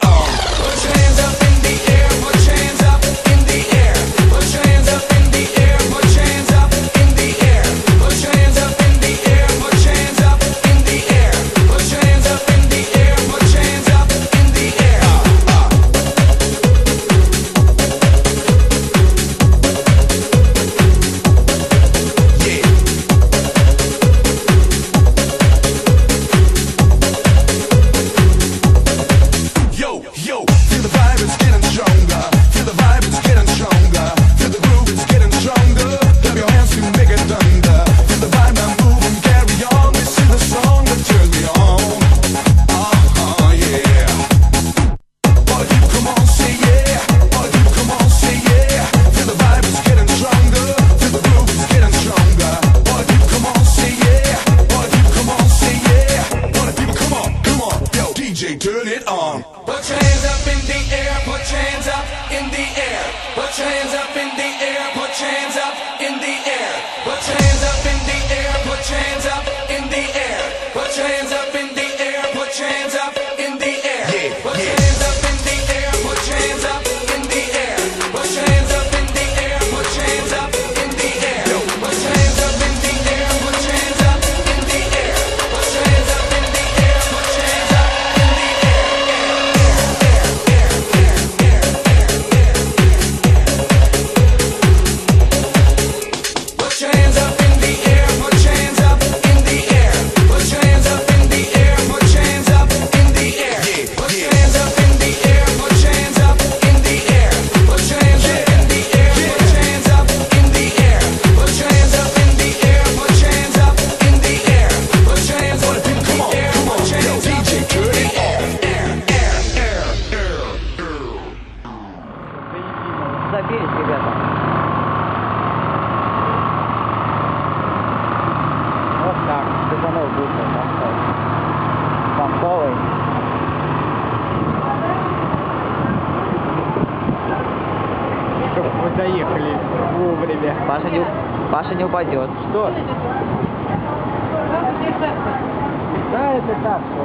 on. Put your hands up in the air, put your hands up in the air. Put your hands up in the air, put your hands up in the air. Put your hands up in the air, put your hands up in the air. Put your hands up in the air, put your hands up in the air. Yo, feel the vibe, it's getting stronger. Feel the vibe, it's getting stronger. Feel the groove, it's getting stronger. Clap your hands to make it thunder. Feel the vibe, now move and carry on. This is the song that turns me on. Yeah. All of you, come on, say yeah. All of you, come on, say yeah. Feel the vibe, it's getting stronger. Feel the groove, it's getting stronger. All of you, come on, say yeah. All of you, come on, say yeah. All of you, come on. Yo, DJ, turn it on. Put your hands up in the air, put your hands up in the air. Put your hands up in the air, put your hands up in the air. Put your hands up in the air, put your hands up in the air. Put your hands up in the air, put your hands up in the air. Put your hands up in the air, put your hands up in the air. Put your hands up in the air, put your hands up in the air. Put your hands up in the air, put your hands up in the air. Put your hands up in the air, put your hands up in the air. Put your hands up in the air, put your hands up in the air. Put your hands up in the air, put your hands up in the air. Put your hands up in the air, put your hands up in the air. Put your hands up in the air, put your hands up in the air. Put your hands up in the air, put your hands up in the air. Put your hands up in the air, put your hands up in the air. Забились, ребята. Вот так, степанов быстро, понтовый. Мы доехали вовремя. Паша не упадет. Что? Да, это так, что.